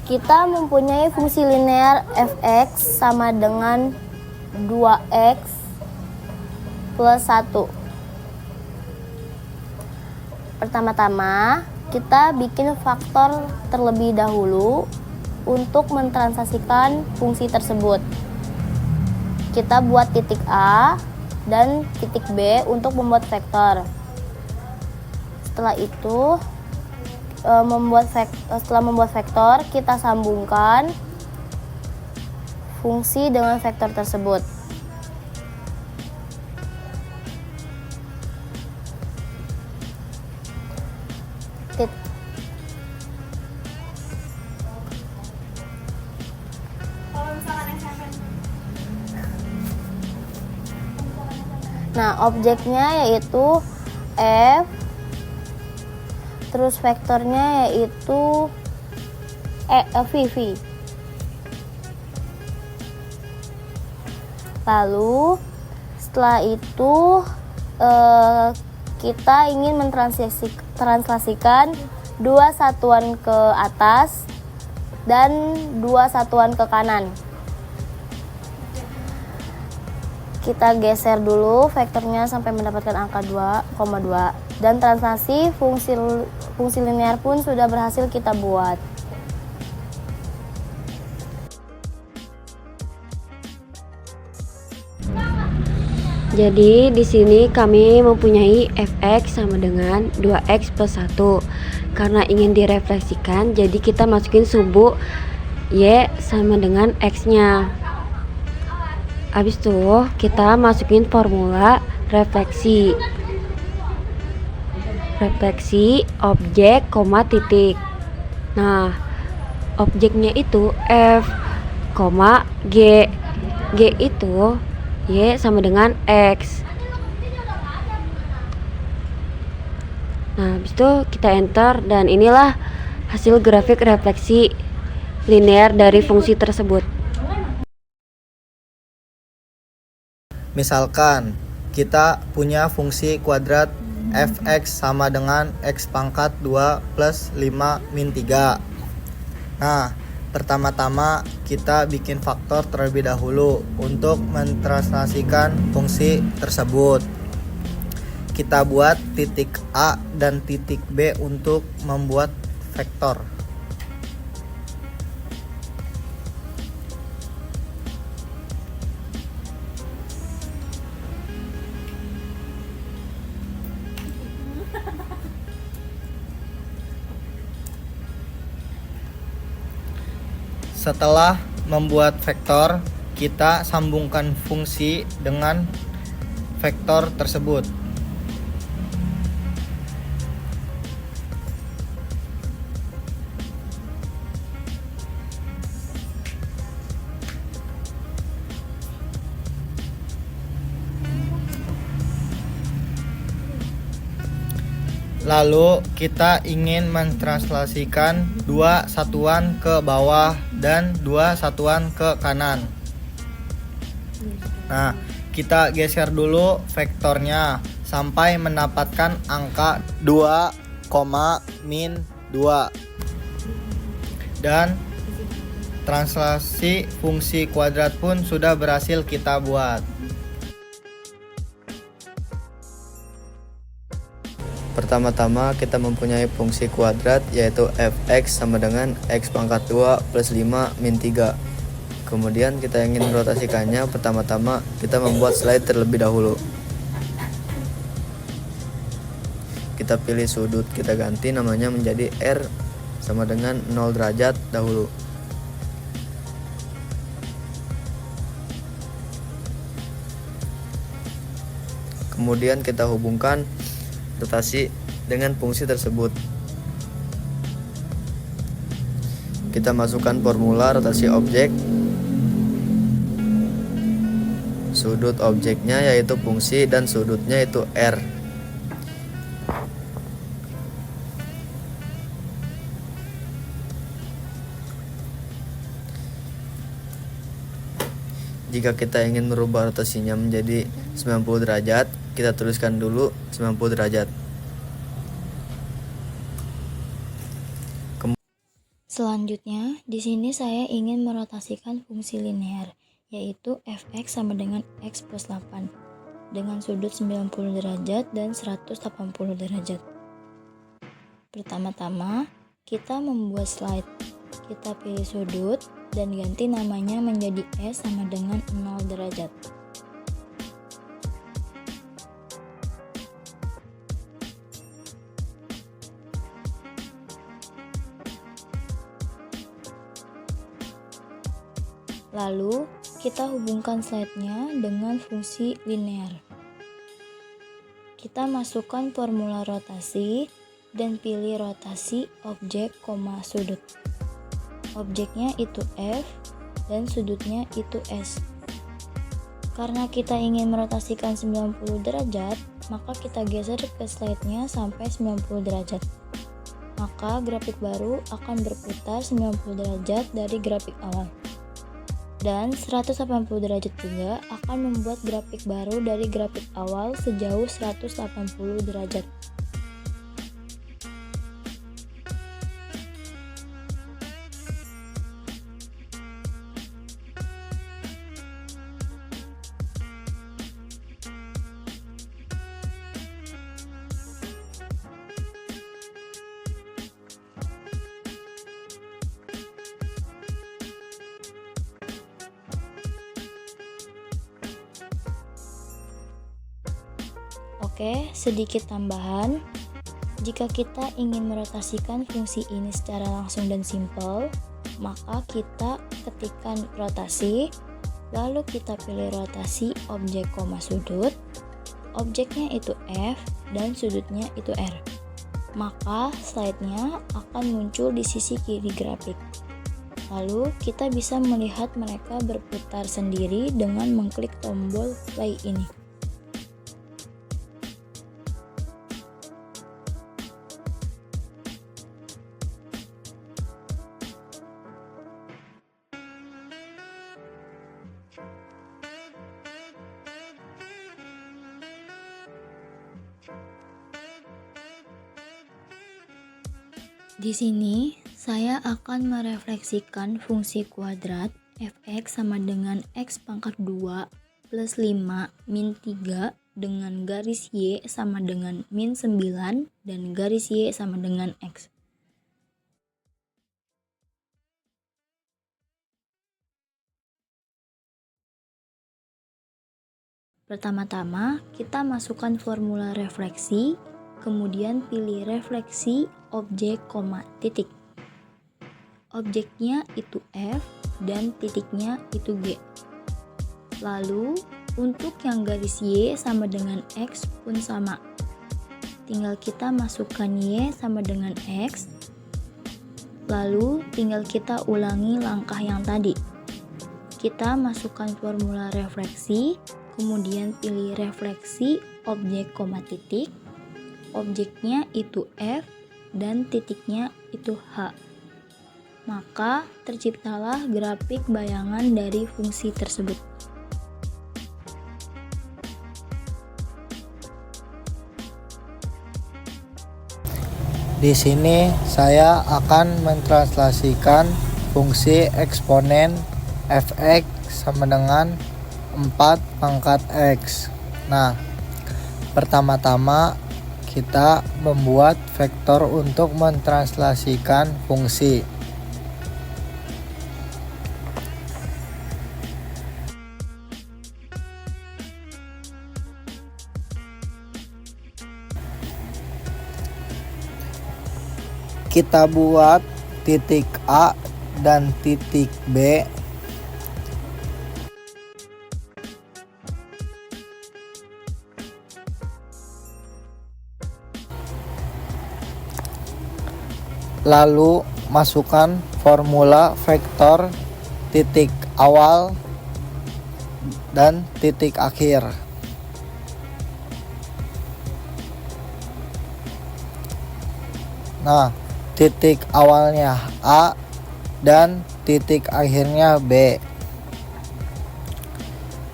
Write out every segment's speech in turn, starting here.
Kita mempunyai fungsi linear f(x) sama dengan 2x plus 1. Pertama-tama, kita bikin faktor terlebih dahulu untuk mentranslasikan fungsi tersebut. Kita buat titik A dan titik B untuk membuat vektor. Setelah itu, setelah membuat vektor, kita sambungkan fungsi dengan vektor tersebut. Nah, objeknya yaitu F, terus vektornya yaitu VV. Lalu setelah itu kita ingin mentranslasikan dua satuan ke atas dan dua satuan ke kanan. Kita geser dulu vektornya sampai mendapatkan angka 2,2 dan translasi fungsi linear pun sudah berhasil kita buat. Jadi di sini kami mempunyai fx sama dengan 2x plus 1. Karena ingin direfleksikan, jadi kita masukin subu y sama dengan x-nya. Habis itu kita masukin formula refleksi objek, titik. Nah, objeknya itu F, G. G itu Y sama dengan X. Nah, habis itu kita enter dan inilah hasil grafik refleksi linear dari fungsi tersebut. Misalkan kita punya fungsi kuadrat fx sama dengan x pangkat 2 plus 5 min 3. Nah, pertama-tama kita bikin faktor terlebih dahulu untuk mentranslasikan fungsi tersebut. Kita buat titik A dan titik B untuk membuat vektor. Setelah membuat vektor, kita sambungkan fungsi dengan vektor tersebut. Lalu kita ingin mentranslasikan dua satuan ke bawah dan dua satuan ke kanan. Nah, kita geser dulu vektornya sampai mendapatkan angka 2, min 2. Dan translasi fungsi kuadrat pun sudah berhasil kita buat. Pertama-tama kita mempunyai fungsi kuadrat yaitu fx sama dengan x pangkat 2 plus 5 min 3. Kemudian kita ingin merotasikannya, pertama-tama kita membuat slide terlebih dahulu. Kita pilih sudut, kita ganti namanya menjadi R sama dengan 0 derajat dahulu. Kemudian kita hubungkan rotasi dengan fungsi tersebut. Kita masukkan formula rotasi objek. Sudut objeknya yaitu fungsi dan sudutnya itu R. Jika kita ingin merubah rotasinya menjadi 90 derajat, kita tuliskan dulu 90 derajat. Selanjutnya, di sini saya ingin merotasikan fungsi linear, yaitu fx sama dengan x plus 8, dengan sudut 90 derajat dan 180 derajat. Pertama-tama, kita membuat slide. Kita pilih sudut dan ganti namanya menjadi S sama dengan 0 derajat. Lalu, kita hubungkan slide-nya dengan fungsi linear. Kita masukkan formula rotasi dan pilih rotasi objek, sudut. Objeknya itu F dan sudutnya itu S. Karena kita ingin merotasikan 90 derajat, maka kita geser ke slide-nya sampai 90 derajat. Maka grafik baru akan berputar 90 derajat dari grafik awal. Dan 180 derajat juga akan membuat grafik baru dari grafik awal sejauh 180 derajat. Oke, sedikit tambahan. Jika kita ingin merotasikan fungsi ini secara langsung dan simpel, maka kita ketikkan rotasi, lalu kita pilih rotasi objek, sudut. Objeknya itu F dan sudutnya itu R. Maka slide-nya akan muncul di sisi kiri grafik. Lalu kita bisa melihat mereka berputar sendiri dengan mengklik tombol play ini. Di sini, saya akan merefleksikan fungsi kuadrat fx sama dengan x pangkat 2 plus 5 min 3 dengan garis y sama dengan min 9 dan garis y sama dengan x. Pertama-tama, kita masukkan formula refleksi, kemudian pilih refleksi objek, titik. Objeknya itu F dan titiknya itu G. Lalu, untuk yang garis Y sama dengan X pun sama. Tinggal kita masukkan Y sama dengan X. Lalu, tinggal kita ulangi langkah yang tadi. Kita masukkan formula refleksi, kemudian pilih refleksi objek, titik. Objeknya itu F dan titiknya itu H. Maka terciptalah grafik bayangan dari fungsi tersebut. Di sini saya akan mentranslasikan fungsi eksponen fx sama dengan 4 pangkat x. Nah, pertama-tama kita membuat vektor untuk mentranslasikan fungsi. Kita buat titik A dan titik B lalu masukkan formula vektor titik awal dan titik akhir. Nah, titik awalnya A dan titik akhirnya B.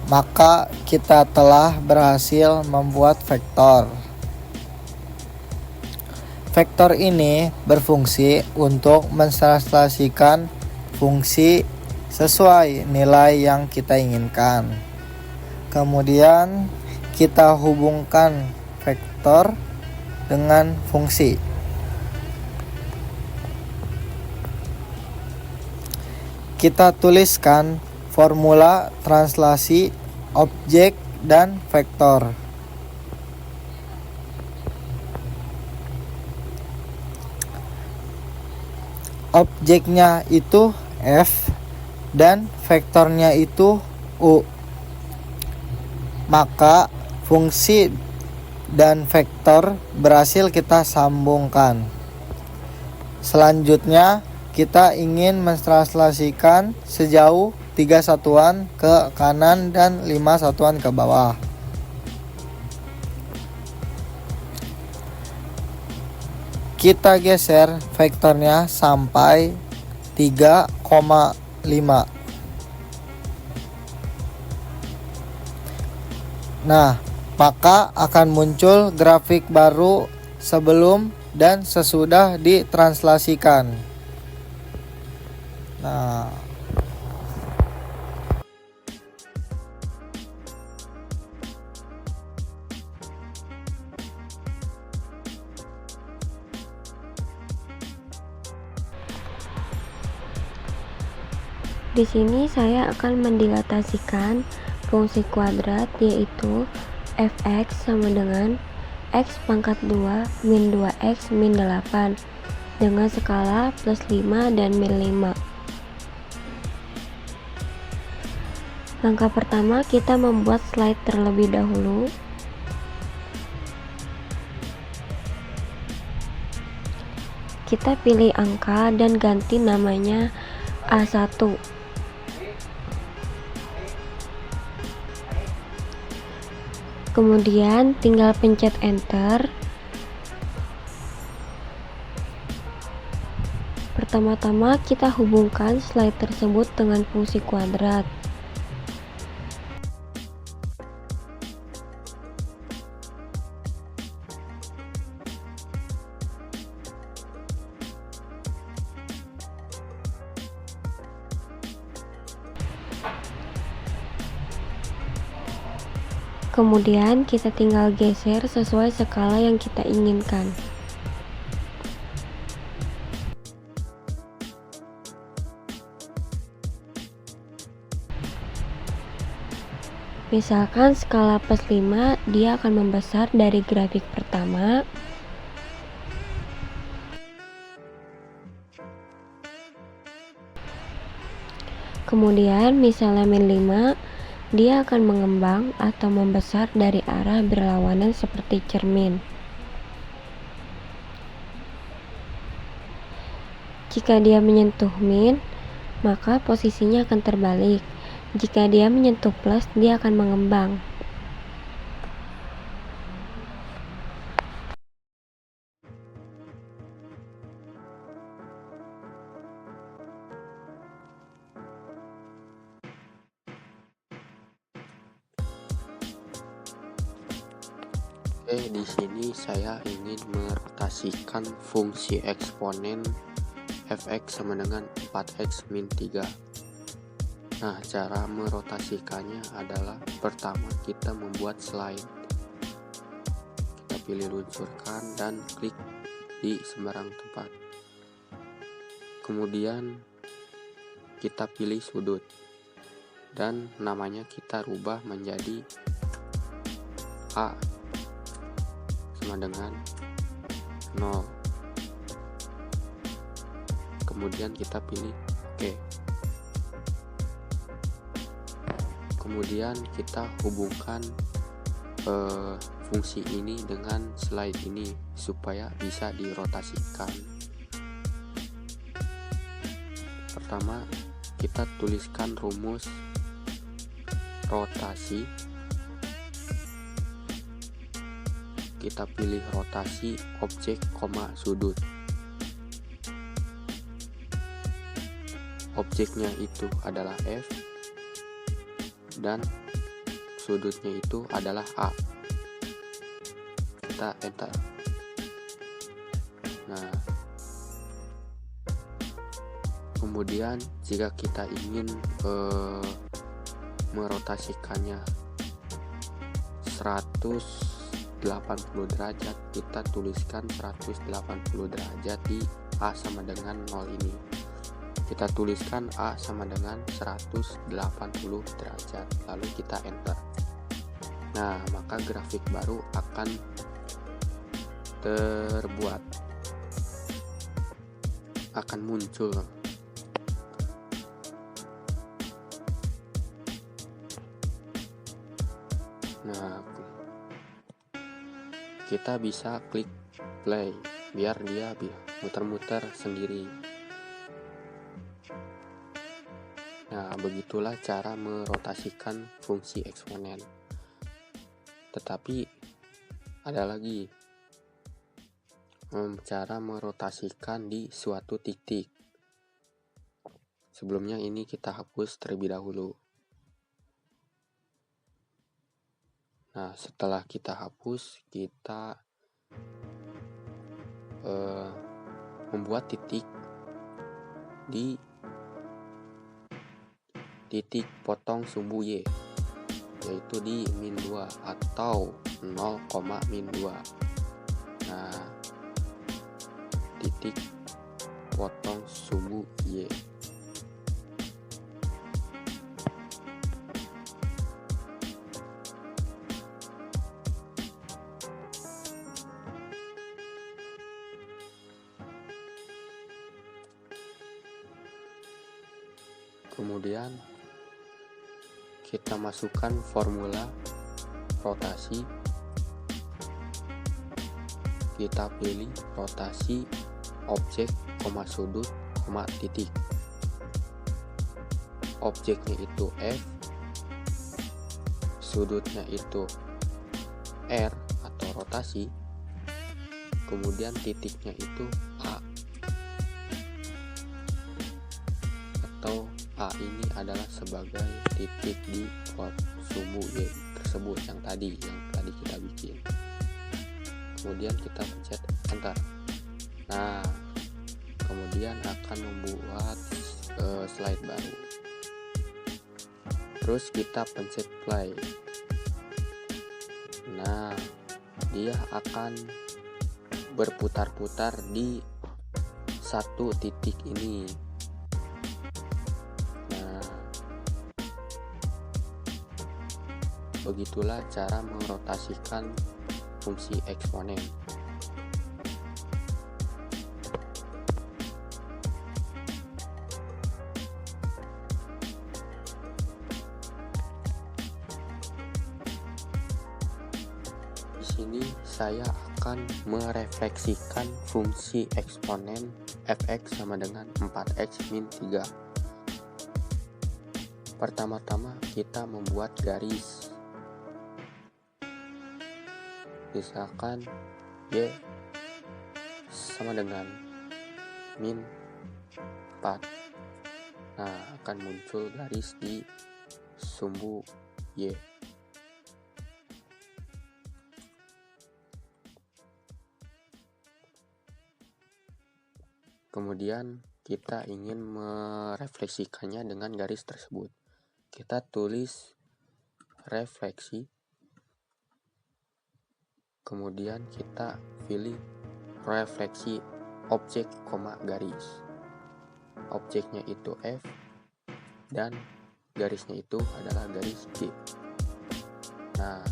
Maka kita telah berhasil membuat vektor. Vektor ini berfungsi untuk mentranslasikan fungsi sesuai nilai yang kita inginkan. Kemudian kita hubungkan vektor dengan fungsi. Kita tuliskan formula translasi objek dan vektor. Objeknya itu F dan vektornya itu U. Maka fungsi dan vektor berhasil kita sambungkan. Selanjutnya kita ingin mentranslasikan sejauh 3 satuan ke kanan dan 5 satuan ke bawah. Kita geser vektornya sampai 3,5. Nah, maka akan muncul grafik baru sebelum dan sesudah ditranslasikan. Nah, di sini saya akan mendilatasikan fungsi kuadrat, yaitu fx sama dengan x pangkat 2 min 2x min 8 dengan skala plus 5 dan min 5. Langkah pertama, kita membuat slide terlebih dahulu. Kita pilih angka dan ganti namanya A1. Kemudian tinggal pencet enter. Pertama-tama kita hubungkan slide tersebut dengan fungsi kuadrat. Kemudian kita tinggal geser sesuai skala yang kita inginkan. Misalkan skala plus 5, dia akan membesar dari grafik pertama. Kemudian misalnya min 5, dia akan mengembang atau membesar dari arah berlawanan seperti cermin. Jika dia menyentuh min, maka posisinya akan terbalik. Jika dia menyentuh plus, dia akan mengembang. Di sini saya ingin merotasikan fungsi eksponen fx sama dengan 4x min 3. Nah, cara merotasikannya adalah pertama kita membuat slide. Kita pilih luncurkan dan klik di sembarang tempat. Kemudian kita pilih sudut dan namanya kita rubah menjadi A sama dengan 0. Kemudian kita pilih OK. Kemudian kita hubungkan fungsi ini dengan slide ini supaya bisa dirotasikan. Pertama, kita tuliskan rumus rotasi. Kita pilih rotasi objek, sudut. Objeknya itu adalah F dan sudutnya itu adalah A. Kita enter. Nah, kemudian jika kita ingin merotasikannya 180 derajat, kita tuliskan 180 derajat di A sama dengan 0 ini. Kita tuliskan A sama dengan 180 derajat, lalu kita enter. Nah, maka grafik baru akan terbuat, akan muncul. Nah, kita bisa klik play biar dia muter-muter sendiri. Nah, begitulah cara merotasikan fungsi eksponen. Tetapi ada lagi cara merotasikan di suatu titik. Sebelumnya ini kita hapus terlebih dahulu. Nah, setelah kita hapus, kita membuat titik di titik potong sumbu Y, yaitu di min 2 atau 0,-2. Nah, titik potong sumbu Y. Kemudian kita masukkan formula rotasi. Kita pilih rotasi objek, sudut, titik. Objeknya itu F, sudutnya itu R atau rotasi, kemudian titiknya itu A, atau A ini adalah sebagai titik di sumbu Y tersebut yang tadi kita bikin. Kemudian kita pencet enter. Nah, kemudian akan membuat slide baru. Terus kita pencet play. Nah, dia akan berputar-putar di satu titik ini. Nah, begitulah cara merotasikan fungsi eksponen. Di sini saya akan merefleksikan fungsi eksponen fx sama dengan 4x min 3. Pertama-tama kita membuat garis. Misalkan Y sama dengan min 4. Nah, akan muncul garis di sumbu Y. Kemudian kita ingin merefleksikannya dengan garis tersebut. Kita tulis refleksi. Kemudian kita pilih refleksi objek, garis. Objeknya itu F dan garisnya itu adalah garis G. Nah,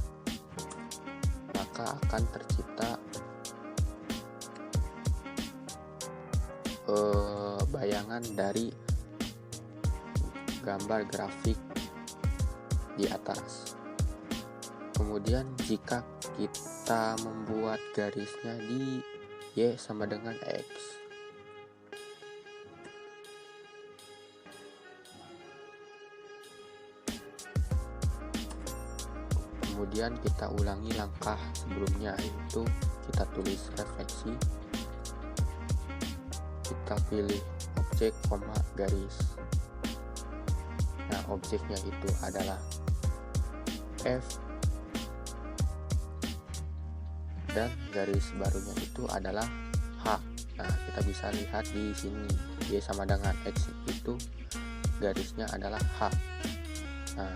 maka akan tercipta bayangan dari gambar grafik di atas. Kemudian jika kita membuat garisnya di Y sama dengan X, kemudian kita ulangi langkah sebelumnya, yaitu kita tulis refleksi, kita pilih objek, garis. Nah, objeknya itu adalah F dan garis barunya itu adalah H. Nah, kita bisa lihat di sini Y sama dengan X itu garisnya adalah H. Nah,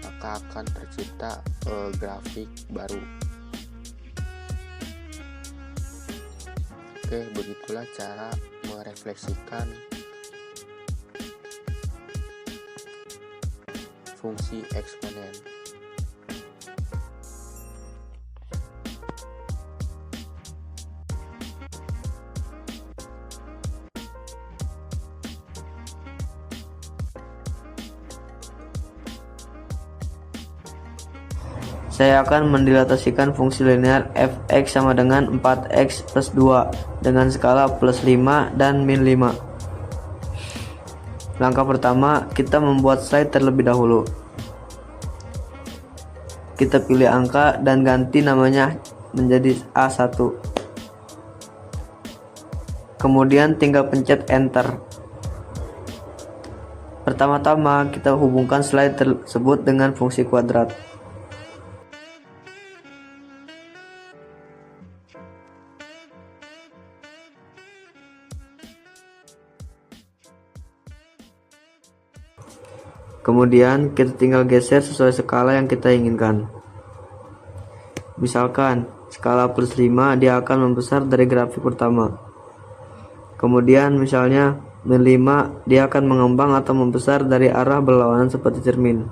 maka akan tercipta grafik baru. Oke, begitulah cara merefleksikan fungsi eksponen. Saya akan mendilatasikan fungsi linear f(x) sama dengan 4x plus 2 dengan skala plus 5 dan min 5. Langkah pertama, kita membuat slide terlebih dahulu. Kita pilih angka dan ganti namanya menjadi A1. Kemudian tinggal pencet enter. Pertama-tama kita hubungkan slide tersebut dengan fungsi kuadrat. Kemudian kita tinggal geser sesuai skala yang kita inginkan. Misalkan skala plus 5 dia akan membesar dari grafik pertama. Kemudian misalnya min 5 dia akan mengembang atau membesar dari arah berlawanan seperti cermin.